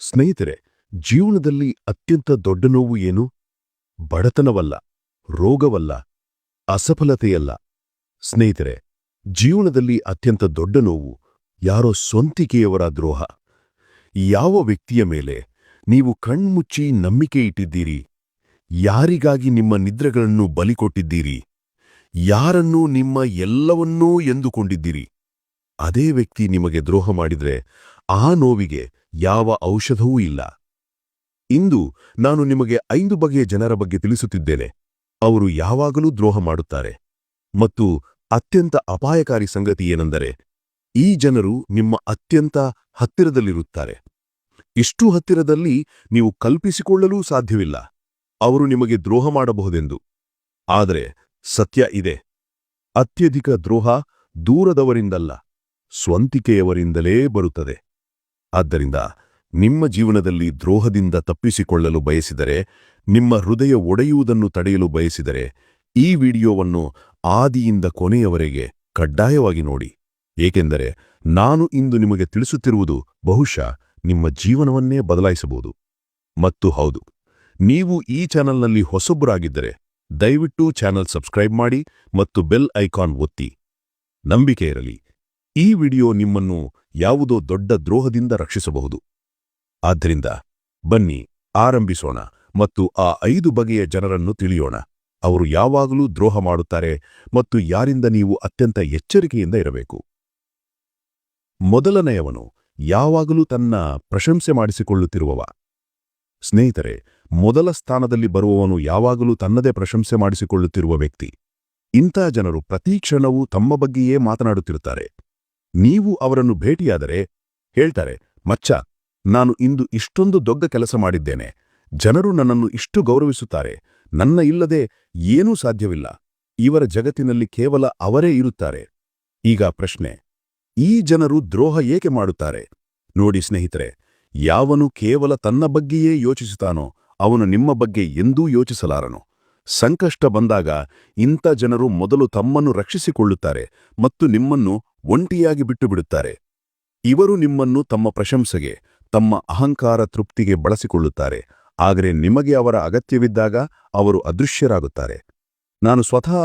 ಸ್ನೇಹಿತರೆ, ಜೀವನದಲ್ಲಿ ಅತ್ಯಂತ ದೊಡ್ಡ ನೋವು ಏನು? ಬಡತನವಲ್ಲ, ರೋಗವಲ್ಲ, ಅಸಫಲತೆಯಲ್ಲ. ಸ್ನೇಹಿತರೆ, ಜೀವನದಲ್ಲಿ ಅತ್ಯಂತ ದೊಡ್ಡ ನೋವು ಯಾರೋ ಸ್ವಂತಿಕೆಯವರ ದ್ರೋಹ. ಯಾವ ವ್ಯಕ್ತಿಯ ಮೇಲೆ ನೀವು ಕಣ್ಮುಚ್ಚಿ ನಂಬಿಕೆ ಇಟ್ಟಿದ್ದೀರಿ, ಯಾರಿಗಾಗಿ ನಿಮ್ಮ ನಿದ್ರೆಗಳನ್ನು ಬಲಿಕೊಟ್ಟಿದ್ದೀರಿ, ಯಾರನ್ನೂ ನಿಮ್ಮ ಎಲ್ಲವನ್ನೂ ಎಂದುಕೊಂಡಿದ್ದೀರಿ, ಅದೇ ವ್ಯಕ್ತಿ ನಿಮಗೆ ದ್ರೋಹ ಮಾಡಿದ್ರೆ ಆ ನೋವಿಗೆ ಯಾವ ಔಷಧವೂ ಇಲ್ಲ. ಇಂದು ನಾನು ನಿಮಗೆ 5 ಬಗೆಯ ಜನರ ಬಗ್ಗೆ ತಿಳಿಸುತ್ತಿದ್ದೇನೆ. ಅವರು ಯಾವಾಗಲೂ ದ್ರೋಹ ಮಾಡುತ್ತಾರೆ. ಮತ್ತು ಅತ್ಯಂತ ಅಪಾಯಕಾರಿ ಸಂಗತಿ ಏನೆಂದರೆ, ಈ ಜನರು ನಿಮ್ಮ ಅತ್ಯಂತ ಹತ್ತಿರದಲ್ಲಿರುತ್ತಾರೆ. ಇಷ್ಟು ಹತ್ತಿರದಲ್ಲಿ ನೀವು ಕಲ್ಪಿಸಿಕೊಳ್ಳಲೂ ಸಾಧ್ಯವಿಲ್ಲ ಅವರು ನಿಮಗೆ ದ್ರೋಹ ಮಾಡಬಹುದೆಂದು. ಆದರೆ ಸತ್ಯ ಇದೆ, ಅತ್ಯಧಿಕ ದ್ರೋಹ ದೂರದವರಿಂದಲ್ಲ, ಸ್ವಂತಿಕೆಯವರಿಂದಲೇ ಬರುತ್ತದೆ. ಆದ್ದರಿಂದ ನಿಮ್ಮ ಜೀವನದಲ್ಲಿ ದ್ರೋಹದಿಂದ ತಪ್ಪಿಸಿಕೊಳ್ಳಲು ಬಯಸಿದರೆ, ನಿಮ್ಮ ಹೃದಯ ಒಡೆಯುವುದನ್ನು ತಡೆಯಲು ಬಯಸಿದರೆ, ಈ ವಿಡಿಯೋವನ್ನು ಆದಿಯಿಂದ ಕೊನೆಯವರೆಗೆ ಕಡ್ಡಾಯವಾಗಿ ನೋಡಿ. ಏಕೆಂದರೆ ನಾನು ಇಂದು ನಿಮಗೆ ತಿಳಿಸುತ್ತಿರುವುದು ಬಹುಶಃ ನಿಮ್ಮ ಜೀವನವನ್ನೇ ಬದಲಾಯಿಸಬಹುದು. ಮತ್ತು ಹೌದು, ನೀವು ಈ ಚಾನಲ್ನಲ್ಲಿ ಹೊಸಬರಾಗಿದ್ದರೆ ದಯವಿಟ್ಟು ಚಾನಲ್ ಸಬ್ಸ್ಕ್ರೈಬ್ ಮಾಡಿ ಮತ್ತು ಬೆಲ್ ಐಕಾನ್ ಒತ್ತಿ. ನಂಬಿಕೆ ಇರಲಿ, ಈ ವಿಡಿಯೋ ನಿಮ್ಮನ್ನು ಯಾವುದೋ ದೊಡ್ಡ ದ್ರೋಹದಿಂದ ರಕ್ಷಿಸಬಹುದು. ಆದ್ದರಿಂದ ಬನ್ನಿ ಆರಂಭಿಸೋಣ ಮತ್ತು ಆ 5 ಬಗೆಯ ಜನರನ್ನು ತಿಳಿಯೋಣ. ಅವರು ಯಾವಾಗಲೂ ದ್ರೋಹ ಮಾಡುತ್ತಾರೆ ಮತ್ತು ಯಾರಿಂದ ನೀವು ಅತ್ಯಂತ ಎಚ್ಚರಿಕೆಯಿಂದ ಇರಬೇಕು. ಮೊದಲನೆಯವನು ಯಾವಾಗಲೂ ತನ್ನ ಪ್ರಶಂಸೆ ಮಾಡಿಸಿಕೊಳ್ಳುತ್ತಿರುವವ. ಸ್ನೇಹಿತರೆ, ಮೊದಲ ಸ್ಥಾನದಲ್ಲಿ ಬರುವವನು ಯಾವಾಗಲೂ ತನ್ನದೇ ಪ್ರಶಂಸೆ ಮಾಡಿಸಿಕೊಳ್ಳುತ್ತಿರುವ ವ್ಯಕ್ತಿ. ಇಂಥ ಜನರು ಪ್ರತಿ ಕ್ಷಣವೂ ತಮ್ಮ ಬಗ್ಗೆಯೇ ಮಾತನಾಡುತ್ತಿರುತ್ತಾರೆ. ನೀವು ಅವರನ್ನು ಭೇಟಿಯಾದರೆ ಹೇಳ್ತಾರೆ, ಮಚ್ಚ, ನಾನು ಇಂದು ಇಷ್ಟೊಂದು ದೊಡ್ಡ ಕೆಲಸ ಮಾಡಿದ್ದೇನೆ, ಜನರು ನನ್ನನ್ನು ಇಷ್ಟು ಗೌರವಿಸುತ್ತಾರೆ, ನನ್ನ ಇಲ್ಲದೆ ಏನೂ ಸಾಧ್ಯವಿಲ್ಲ. ಇವರ ಜಗತ್ತಿನಲ್ಲಿ ಕೇವಲ ಅವರೇ ಇರುತ್ತಾರೆ. ಈಗ ಪ್ರಶ್ನೆ, ಈ ಜನರು ದ್ರೋಹ ಏಕೆ ಮಾಡುತ್ತಾರೆ? ನೋಡಿ ಸ್ನೇಹಿತರೆ, ಯಾವನು ಕೇವಲ ತನ್ನ ಬಗ್ಗೆಯೇ ಯೋಚಿಸುತ್ತಾನೋ ಅವನು ನಿಮ್ಮ ಬಗ್ಗೆ ಎಂದೂ ಯೋಚಿಸಲಾರನು. ಸಂಕಷ್ಟ ಬಂದಾಗ ಇಂಥ ಜನರು ಮೊದಲು ತಮ್ಮನ್ನು ರಕ್ಷಿಸಿಕೊಳ್ಳುತ್ತಾರೆ ಮತ್ತು ನಿಮ್ಮನ್ನು ಒಂಟಿಯಾಗಿ ಬಿಟ್ಟುಬಿಡುತ್ತಾರೆ. ಇವರು ನಿಮ್ಮನ್ನು ತಮ್ಮ ಪ್ರಶಂಸೆಗೆ, ತಮ್ಮ ಅಹಂಕಾರ ತೃಪ್ತಿಗೆ ಬಳಸಿಕೊಳ್ಳುತ್ತಾರೆ. ಆದರೆ ನಿಮಗೆ ಅವರ ಅಗತ್ಯವಿದ್ದಾಗ ಅವರು ಅದೃಶ್ಯರಾಗುತ್ತಾರೆ. ನಾನು ಸ್ವತಃ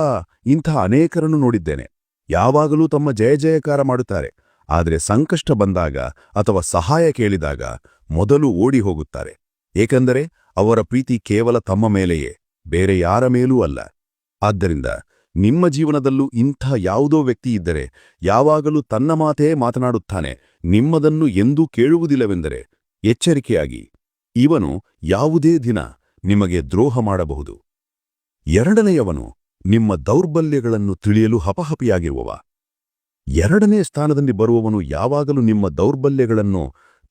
ಇಂಥ ಅನೇಕರನ್ನು ನೋಡಿದ್ದೇನೆ. ಯಾವಾಗಲೂ ತಮ್ಮ ಜಯ ಜಯಕಾರ ಮಾಡುತ್ತಾರೆ, ಆದರೆ ಸಂಕಷ್ಟ ಬಂದಾಗ ಅಥವಾ ಸಹಾಯ ಕೇಳಿದಾಗ ಮೊದಲು ಓಡಿ ಹೋಗುತ್ತಾರೆ. ಏಕೆಂದರೆ ಅವರ ಪ್ರೀತಿ ಕೇವಲ ತಮ್ಮ ಮೇಲೆಯೇ, ಬೇರೆ ಯಾರ ಮೇಲೂ ಅಲ್ಲ. ಆದ್ದರಿಂದ ನಿಮ್ಮ ಜೀವನದಲ್ಲೂ ಇಂಥ ಯಾವುದೋ ವ್ಯಕ್ತಿ ಇದ್ದರೆ, ಯಾವಾಗಲೂ ತನ್ನ ಮಾತೇ ಮಾತನಾಡುತ್ತಾನೆ, ನಿಮ್ಮದನ್ನು ಎಂದೂ ಕೇಳುವುದಿಲ್ಲವೆಂದರೆ ಎಚ್ಚರಿಕೆಯಾಗಿ. ಇವನು ಯಾವುದೇ ದಿನ ನಿಮಗೆ ದ್ರೋಹ ಮಾಡಬಹುದು. ಎರಡನೆಯವನು ನಿಮ್ಮ ದೌರ್ಬಲ್ಯಗಳನ್ನು ತಿಳಿಯಲು ಹಪಹಪಿಯಾಗಿರುವವ. ಎರಡನೇ ಸ್ಥಾನದಲ್ಲಿ ಬರುವವನು ಯಾವಾಗಲೂ ನಿಮ್ಮ ದೌರ್ಬಲ್ಯಗಳನ್ನು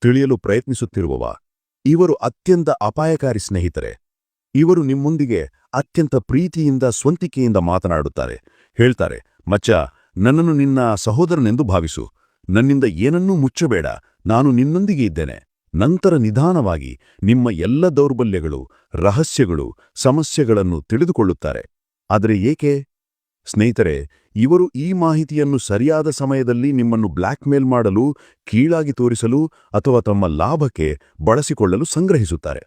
ತಿಳಿಯಲು ಪ್ರಯತ್ನಿಸುತ್ತಿರುವವ. ಇವರು ಅತ್ಯಂತ ಅಪಾಯಕಾರಿ ಸ್ನೇಹಿತರೆ. ಇವರು ನಿಮ್ಮೊಂದಿಗೆ ಅತ್ಯಂತ ಪ್ರೀತಿಯಿಂದ, ಸ್ವಂತಿಕೆಯಿಂದ ಮಾತನಾಡುತ್ತಾರೆ. ಹೇಳ್ತಾರೆ, ಮಚ್ಚ, ನನ್ನನ್ನು ನಿನ್ನ ಸಹೋದರನೆಂದು ಭಾವಿಸು, ನನ್ನಿಂದ ಏನನ್ನೂ ಮುಚ್ಚಬೇಡ, ನಾನು ನಿನ್ನೊಂದಿಗೆ ಇದ್ದೇನೆ. ನಂತರ ನಿಧಾನವಾಗಿ ನಿಮ್ಮ ಎಲ್ಲ ದೌರ್ಬಲ್ಯಗಳು, ರಹಸ್ಯಗಳು, ಸಮಸ್ಯೆಗಳನ್ನು ತಿಳಿದುಕೊಳ್ಳುತ್ತಾರೆ. ಆದರೆ ಏಕೆ? ಸ್ನೇಹಿತರೆ, ಇವರು ಈ ಮಾಹಿತಿಯನ್ನು ಸರಿಯಾದ ಸಮಯದಲ್ಲಿ ನಿಮ್ಮನ್ನು ಬ್ಲ್ಯಾಕ್ಮೇಲ್ ಮಾಡಲು, ಕೀಳಾಗಿ ತೋರಿಸಲು ಅಥವಾ ತಮ್ಮ ಲಾಭಕ್ಕೆ ಬಳಸಿಕೊಳ್ಳಲು ಸಂಗ್ರಹಿಸುತ್ತಾರೆ.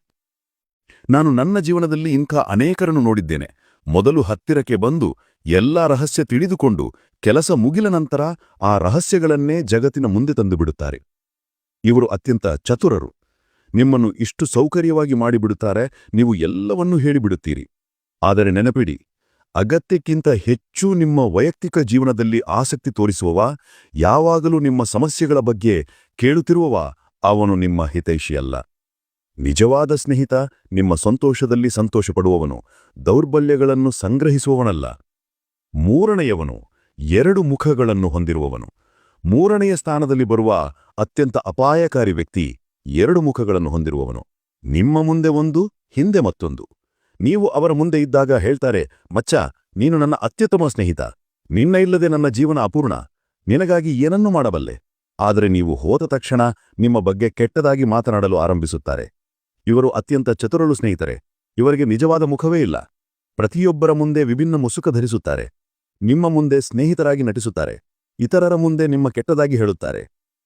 ನಾನು ನನ್ನ ಜೀವನದಲ್ಲಿ ಇಂಥ ಅನೇಕರನ್ನು ನೋಡಿದ್ದೇನೆ. ಮೊದಲು ಹತ್ತಿರಕ್ಕೆ ಬಂದು ಎಲ್ಲಾ ರಹಸ್ಯ ತಿಳಿದುಕೊಂಡು ಕೆಲಸ ಮುಗಿದ ನಂತರ ಆ ರಹಸ್ಯಗಳನ್ನೇ ಜಗತ್ತಿನ ಮುಂದೆ ತಂದುಬಿಡುತ್ತಾರೆ. ಇವರು ಅತ್ಯಂತ ಚತುರರು. ನಿಮ್ಮನ್ನು ಇಷ್ಟು ಸೌಕರ್ಯವಾಗಿ ಮಾಡಿಬಿಡುತ್ತಾರೆ, ನೀವು ಎಲ್ಲವನ್ನೂ ಹೇಳಿಬಿಡುತ್ತೀರಿ. ಆದರೆ ನೆನಪಿಡಿ, ಅಗತ್ಯಕ್ಕಿಂತ ಹೆಚ್ಚು ನಿಮ್ಮ ವೈಯಕ್ತಿಕ ಜೀವನದಲ್ಲಿ ಆಸಕ್ತಿ ತೋರಿಸುವವ, ಯಾವಾಗಲೂ ನಿಮ್ಮ ಸಮಸ್ಯೆಗಳ ಬಗ್ಗೆ ಕೇಳುತ್ತಿರುವವ, ಅವನು ನಿಮ್ಮ ಹಿತೈಷಿಯಲ್ಲ. ನಿಜವಾದ ಸ್ನೇಹಿತ ನಿಮ್ಮ ಸಂತೋಷದಲ್ಲಿ ಸಂತೋಷಪಡುವವನು, ದೌರ್ಬಲ್ಯಗಳನ್ನು ಸಂಗ್ರಹಿಸುವವನಲ್ಲ. ಮೂರನೆಯವನು 2 ಮುಖಗಳನ್ನು ಹೊಂದಿರುವವನು. ಮೂರನೆಯ ಸ್ಥಾನದಲ್ಲಿ ಬರುವ ಅತ್ಯಂತ ಅಪಾಯಕಾರಿ ವ್ಯಕ್ತಿ 2 ಮುಖಗಳನ್ನು ಹೊಂದಿರುವವನು. ನಿಮ್ಮ ಮುಂದೆ ಒಂದು, ಹಿಂದೆ ಮತ್ತೊಂದು. ನೀವು ಅವರ ಮುಂದೆ ಇದ್ದಾಗ ಹೇಳ್ತಾರೆ, ಮಚ್ಚ, ನೀನು ನನ್ನ ಅತ್ಯುತ್ತಮ ಸ್ನೇಹಿತ, ನಿನ್ನ ಇಲ್ಲದೆ ನನ್ನ ಜೀವನ ಅಪೂರ್ಣ, ನಿನಗಾಗಿ ಏನನ್ನೂ ಮಾಡಬಲ್ಲೆ. ಆದರೆ ನೀವು ಹೋದ ತಕ್ಷಣ ನಿಮ್ಮ ಬಗ್ಗೆ ಕೆಟ್ಟದಾಗಿ ಮಾತನಾಡಲು ಆರಂಭಿಸುತ್ತಾರೆ. ಇವರು ಅತ್ಯಂತ ಚತುರರು ಸ್ನೇಹಿತರೆ. ಇವರಿಗೆ ನಿಜವಾದ ಮುಖವೇ ಇಲ್ಲ. ಪ್ರತಿಯೊಬ್ಬರ ಮುಂದೆ ವಿಭಿನ್ನ ಮುಸುಕ ಧರಿಸುತ್ತಾರೆ. ನಿಮ್ಮ ಮುಂದೆ ಸ್ನೇಹಿತರಾಗಿ ನಟಿಸುತ್ತಾರೆ, ಇತರರ ಮುಂದೆ ನಿಮ್ಮ ಕೆಟ್ಟದಾಗಿ ಹೇಳುತ್ತಾರೆ.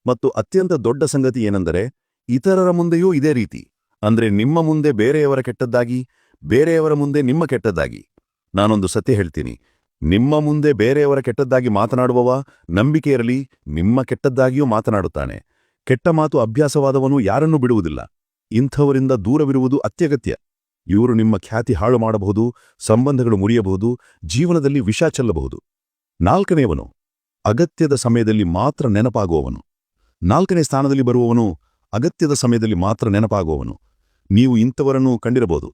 ಮತ್ತು ಅತ್ಯಂತ ದೊಡ್ಡ ಸಂಗತಿ ಏನೆಂದರೆ, ಇತರರ ಮುಂದೆಯೂ ಇದೇ ರೀತಿ. ಅಂದ್ರೆ ನಿಮ್ಮ ಮುಂದೆ ಬೇರೆಯವರ ಕೆಟ್ಟದ್ದಾಗಿ, ಬೇರೆಯವರ ಮುಂದೆ ನಿಮ್ಮ ಕೆಟ್ಟದ್ದಾಗಿ. ನಾನೊಂದು ಸತ್ಯ ಹೇಳ್ತೀನಿ, ನಿಮ್ಮ ಮುಂದೆ ಬೇರೆಯವರ ಕೆಟ್ಟದ್ದಾಗಿ ಮಾತನಾಡುವವ ನಂಬಿಕೆ ಇರಲಿ ನಿಮ್ಮ ಕೆಟ್ಟದ್ದಾಗಿಯೂ ಮಾತನಾಡುತ್ತಾನೆ. ಕೆಟ್ಟ ಮಾತು ಅಭ್ಯಾಸವಾದವನು ಯಾರನ್ನೂ ಬಿಡುವುದಿಲ್ಲ. ಇಂಥವರಿಂದ ದೂರವಿರುವುದು ಅತ್ಯಗತ್ಯ. ಇವರು ನಿಮ್ಮ ಖ್ಯಾತಿ ಹಾಳು ಮಾಡಬಹುದು, ಸಂಬಂಧಗಳು ಮುರಿಯಬಹುದು, ಜೀವನದಲ್ಲಿ ವಿಷ ಚೆಲ್ಲಬಹುದು. ನಾಲ್ಕನೆಯವನು ಅಗತ್ಯದ ಸಮಯದಲ್ಲಿ ಮಾತ್ರ ನೆನಪಾಗುವವನು. ನಾಲ್ಕನೇ ಸ್ಥಾನದಲ್ಲಿ ಬರುವವನು ಅಗತ್ಯದ ಸಮಯದಲ್ಲಿ ಮಾತ್ರ ನೆನಪಾಗುವವನು. ನೀವು ಇಂಥವರನ್ನು ಕಂಡಿರಬಹುದು.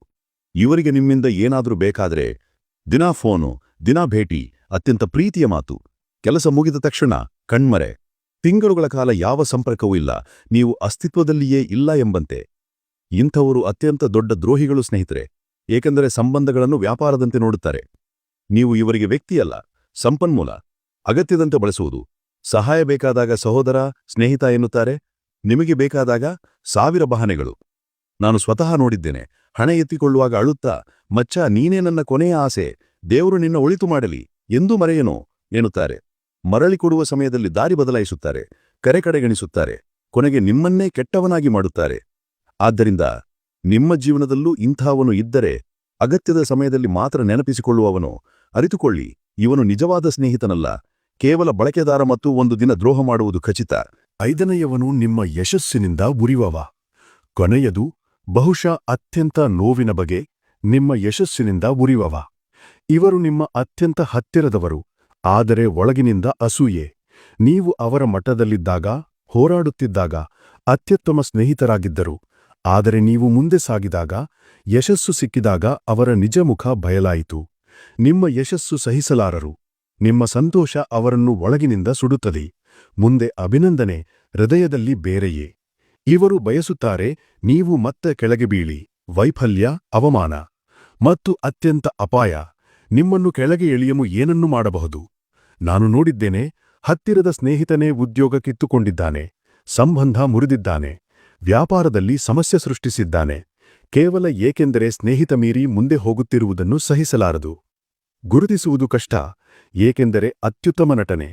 ಇವರಿಗೆ ನಿಮ್ಮಿಂದ ಏನಾದರೂ ಬೇಕಾದರೆ ದಿನಾ ಫೋನು, ದಿನಾ ಭೇಟಿ, ಅತ್ಯಂತ ಪ್ರೀತಿಯ ಮಾತು, ಕೆಲಸ ಮುಗಿದ ತಕ್ಷಣ ಕಣ್ಮರೆ, ತಿಂಗಳುಗಳ ಕಾಲ ಯಾವ ಸಂಪರ್ಕವೂ ಇಲ್ಲ, ನೀವು ಅಸ್ತಿತ್ವದಲ್ಲಿಯೇ ಇಲ್ಲ ಎಂಬಂತೆ. ಇಂಥವರು ಅತ್ಯಂತ ದೊಡ್ಡ ದ್ರೋಹಿಗಳು ಸ್ನೇಹಿತರೆ. ಏಕೆಂದರೆ ಸಂಬಂಧಗಳನ್ನು ವ್ಯಾಪಾರದಂತೆ ನೋಡುತ್ತಾರೆ. ನೀವು ಇವರಿಗೆ ವ್ಯಕ್ತಿಯಲ್ಲ, ಸಂಪನ್ಮೂಲ. ಅಗತ್ಯದಂತೆ ಬಳಸುವುದು. ಸಹಾಯ ಬೇಕಾದಾಗ ಸಹೋದರ, ಸ್ನೇಹಿತ ಎನ್ನುತ್ತಾರೆ. ನಿಮಗೆ ಬೇಕಾದಾಗ 1000 ಬಹಾನೆಗಳು. ನಾನು ಸ್ವತಃ ನೋಡಿದ್ದೇನೆ. ಹಣ ಎತ್ತಿಕೊಳ್ಳುವಾಗ ಅಳುತ್ತಾ, ಮಚ್ಚ ನೀನೇ ನನ್ನ ಕೊನೆಯ ಆಸೆ, ದೇವರು ನಿನ್ನ ಒಳಿತು ಮಾಡಲಿ, ಎಂದೂ ಮರೆಯನೋ ಎನ್ನುತ್ತಾರೆ. ಮರಳಿ ಕೊಡುವ ಸಮಯದಲ್ಲಿ ದಾರಿ ಬದಲಾಯಿಸುತ್ತಾರೆ, ಕಡೆಗಣಿಸುತ್ತಾರೆ, ಕೊನೆಗೆ ನಿಮ್ಮನ್ನೇ ಕೆಟ್ಟವನಾಗಿ ಮಾಡುತ್ತಾರೆ. ಆದ್ದರಿಂದ ನಿಮ್ಮ ಜೀವನದಲ್ಲೂ ಇಂಥವನು ಇದ್ದರೆ, ಅಗತ್ಯದ ಸಮಯದಲ್ಲಿ ಮಾತ್ರ ನೆನಪಿಸಿಕೊಳ್ಳುವವನು, ಅರಿತುಕೊಳ್ಳಿ, ಇವನು ನಿಜವಾದ ಸ್ನೇಹಿತನಲ್ಲ, ಕೇವಲ ಬಳಕೆದಾರ. ಮತ್ತು ಒಂದು ದಿನ ದ್ರೋಹ ಮಾಡುವುದು ಖಚಿತ. 5ನೆಯವನು ನಿಮ್ಮ ಯಶಸ್ಸಿನಿಂದ ಉರಿವವ. ಕೊನೆಯದು, ಬಹುಶಃ ಅತ್ಯಂತ ನೋವಿನ ಬಗೆ, ನಿಮ್ಮ ಯಶಸ್ಸಿನಿಂದ ಉರಿವವ. ಇವರು ನಿಮ್ಮ ಅತ್ಯಂತ ಹತ್ತಿರದವರು, ಆದರೆ ಒಳಗಿನಿಂದ ಅಸೂಯೆ. ನೀವು ಅವರ ಮಟ್ಟದಲ್ಲಿದ್ದಾಗ, ಹೋರಾಡುತ್ತಿದ್ದಾಗ ಅತ್ಯುತ್ತಮ ಸ್ನೇಹಿತರಾಗಿದ್ದರು. ಆದರೆ ನೀವು ಮುಂದೆ ಸಾಗಿದಾಗ, ಯಶಸ್ಸು ಸಿಕ್ಕಿದಾಗ ಅವರ ನಿಜ ಮುಖ ಬಯಲಾಯಿತು. ನಿಮ್ಮ ಯಶಸ್ಸು ಸಹಿಸಲಾರರು. ನಿಮ್ಮ ಸಂತೋಷ ಅವರನ್ನು ಒಳಗಿನಿಂದ ಸುಡುತ್ತದೆ. ಮುಂದೆ ಅಭಿನಂದನೆ, ಹೃದಯದಲ್ಲಿ ಬೇರೆಯೇ. ಇವರು ಬಯಸುತ್ತಾರೆ ನೀವು ಮತ್ತೆ ಕೆಳಗೆ ಬೀಳಿ. ವೈಫಲ್ಯ, ಅವಮಾನ ಮತ್ತು ಅತ್ಯಂತ ಅಪಾಯ. ನಿಮ್ಮನ್ನು ಕೆಳಗೆ ಎಳೆಯಲು ಏನನ್ನು ಮಾಡಬಹುದು. ನಾನು ನೋಡಿದ್ದೇನೆ, ಹತ್ತಿರದ ಸ್ನೇಹಿತನೇ ಉದ್ಯೋಗ ಕಿತ್ತುಕೊಂಡಿದ್ದಾನೆ, ಸಂಬಂಧ ಮುರಿದಿದ್ದಾನೆ, ವ್ಯಾಪಾರದಲ್ಲಿ ಸಮಸ್ಯೆ ಸೃಷ್ಟಿಸಿದ್ದಾನೆ, ಕೇವಲ ಏಕೆಂದರೆ ಸ್ನೇಹಿತ ಮೀರಿ ಮುಂದೆ ಹೋಗುತ್ತಿರುವುದನ್ನು ಸಹಿಸಲಾರದು. ಗುರುತಿಸುವುದು ಕಷ್ಟ, ಏಕೆಂದರೆ ಅತ್ಯುತ್ತಮ ನಟನೆ.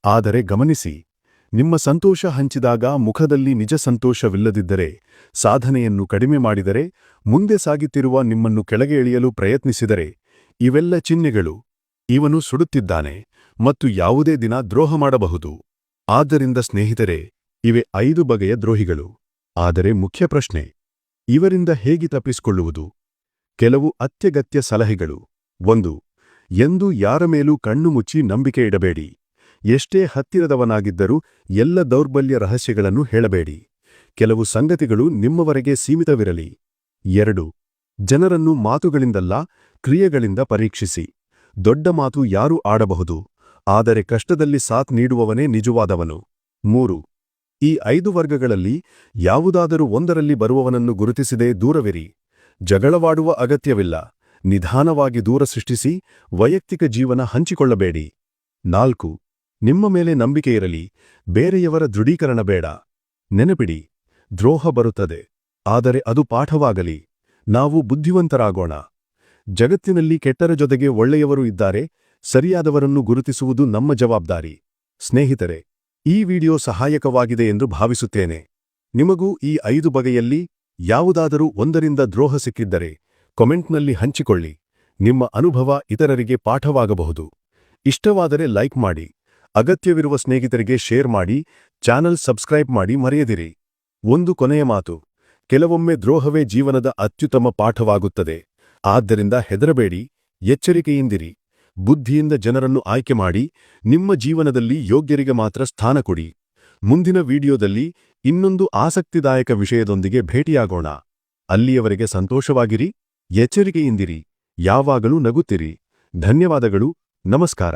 ಆದರೆ ಗಮನಿಸಿ, ನಿಮ್ಮ ಸಂತೋಷ ಹಂಚಿದಾಗ ಮುಖದಲ್ಲಿ ನಿಜ ಸಂತೋಷವಿಲ್ಲದಿದ್ದರೆ, ಸಾಧನೆಯನ್ನು ಕಡಿಮೆ ಮಾಡಿದರೆ, ಮುಂದೆ ಸಾಗುತ್ತಿರುವ ನಿಮ್ಮನ್ನು ಕೆಳಗೆ ಎಳೆಯಲು ಪ್ರಯತ್ನಿಸಿದರೆ, ಇವೆಲ್ಲ ಚಿಹ್ನೆಗಳು. ಇವನು ಸುಡುತ್ತಿದ್ದಾನೆ ಮತ್ತು ಯಾವುದೇ ದಿನ ದ್ರೋಹ ಮಾಡಬಹುದು. ಆದ್ದರಿಂದ ಸ್ನೇಹಿತರೆ, ಇವೆ 5 ಬಗೆಯ ದ್ರೋಹಿಗಳು. ಆದರೆ ಮುಖ್ಯ ಪ್ರಶ್ನೆ, ಇವರಿಂದ ಹೇಗೆ ತಪ್ಪಿಸಿಕೊಳ್ಳುವುದು? ಕೆಲವು ಅತ್ಯಗತ್ಯ ಸಲಹೆಗಳು. 1. ಎಂದೂ ಯಾರ ಮೇಲೂ ಕಣ್ಣು ಮುಚ್ಚಿ ನಂಬಿಕೆ ಇಡಬೇಡಿ. ಎಷ್ಟೇ ಹತ್ತಿರದವನಾಗಿದ್ದರೂ ಎಲ್ಲ ದೌರ್ಬಲ್ಯ ರಹಸ್ಯಗಳನ್ನು ಹೇಳಬೇಡಿ. ಕೆಲವು ಸಂಗತಿಗಳು ನಿಮ್ಮವರೆಗೆ ಸೀಮಿತವಿರಲಿ. 2. ಜನರನ್ನು ಮಾತುಗಳಿಂದಲ್ಲ, ಕ್ರಿಯೆಗಳಿಂದ ಪರೀಕ್ಷಿಸಿ. ದೊಡ್ಡ ಮಾತು ಯಾರೂ ಆಡಬಹುದು, ಆದರೆ ಕಷ್ಟದಲ್ಲಿ ಸಾಥ್ ನೀಡುವವನೇ ನಿಜವಾದವನು. 3. ಈ 5 ವರ್ಗಗಳಲ್ಲಿ ಯಾವುದಾದರೂ ಒಂದರಲ್ಲಿ ಬರುವವನನ್ನು ಗುರುತಿಸದೆ ದೂರವಿರಿ. ಜಗಳವಾಡುವ ಅಗತ್ಯವಿಲ್ಲ. ನಿಧಾನವಾಗಿ ದೂರ ಸೃಷ್ಟಿಸಿ, ವೈಯಕ್ತಿಕ ಜೀವನ ಹಂಚಿಕೊಳ್ಳಬೇಡಿ. 4. ನಿಮ್ಮ ಮೇಲೆ ನಂಬಿಕೆ ಇರಲಿ, ಬೇರೆಯವರ ದೃಢೀಕರಣ ಬೇಡ. ನೆನಪಿಡಿ, ದ್ರೋಹ ಬರುತ್ತದೆ, ಆದರೆ ಅದು ಪಾಠವಾಗಲಿ. ನಾವು ಬುದ್ಧಿವಂತರಾಗೋಣ. ಜಗತ್ತಿನಲ್ಲಿ ಕೆಟ್ಟರ ಜೊತೆಗೆ ಒಳ್ಳೆಯವರು ಇದ್ದಾರೆ. ಸರಿಯಾದವರನ್ನು ಗುರುತಿಸುವುದು ನಮ್ಮ ಜವಾಬ್ದಾರಿ. ಸ್ನೇಹಿತರೆ, ಈ ವಿಡಿಯೋ ಸಹಾಯಕವಾಗಿದೆ ಎಂದು ಭಾವಿಸುತ್ತೇನೆ. ನಿಮಗೂ ಈ 5 ಬಗೆಯಲ್ಲಿ ಯಾವುದಾದರೂ ಒಂದರಿಂದ ದ್ರೋಹ ಸಿಕ್ಕಿದ್ದರೆ ಕಾಮೆಂಟ್ನಲ್ಲಿ ಹಂಚಿಕೊಳ್ಳಿ. ನಿಮ್ಮ ಅನುಭವ ಇತರರಿಗೆ ಪಾಠವಾಗಬಹುದು. ಇಷ್ಟವಾದರೆ ಲೈಕ್ ಮಾಡಿ, ಅಗತ್ಯವಿರುವ ಸ್ನೇಹಿತರಿಗೆ ಶೇರ್ ಮಾಡಿ, ಚಾನಲ್ ಸಬ್ಸ್ಕ್ರೈಬ್ ಮಾಡಿ ಮರೆಯದಿರಿ. ಒಂದು ಕೊನೆಯ ಮಾತು, ಕೆಲವೊಮ್ಮೆ ದ್ರೋಹವೇ ಜೀವನದ ಅತ್ಯುತ್ತಮ ಪಾಠವಾಗುತ್ತದೆ. ಆದ್ದರಿಂದ ಹೆದರಬೇಡಿ, ಎಚ್ಚರಿಕೆಯಿಂದಿರಿ. ಬುದ್ಧಿಯಿಂದ ಜನರನ್ನು ಆಯ್ಕೆ ಮಾಡಿ, ನಿಮ್ಮ ಜೀವನದಲ್ಲಿ ಯೋಗ್ಯರಿಗೆ ಮಾತ್ರ ಸ್ಥಾನ ಕೊಡಿ. ಮುಂದಿನ ವಿಡಿಯೋದಲ್ಲಿ ಇನ್ನೊಂದು ಆಸಕ್ತಿದಾಯಕ ವಿಷಯದೊಂದಿಗೆ ಭೇಟಿಯಾಗೋಣ. ಅಲ್ಲಿಯವರೆಗೆ ಸಂತೋಷವಾಗಿರಿ, ಎಚ್ಚರಿಕೆಯಿಂದಿರಿ, ಯಾವಾಗಲೂ ನಗುತ್ತಿರಿ. ಧನ್ಯವಾದಗಳು. ನಮಸ್ಕಾರ.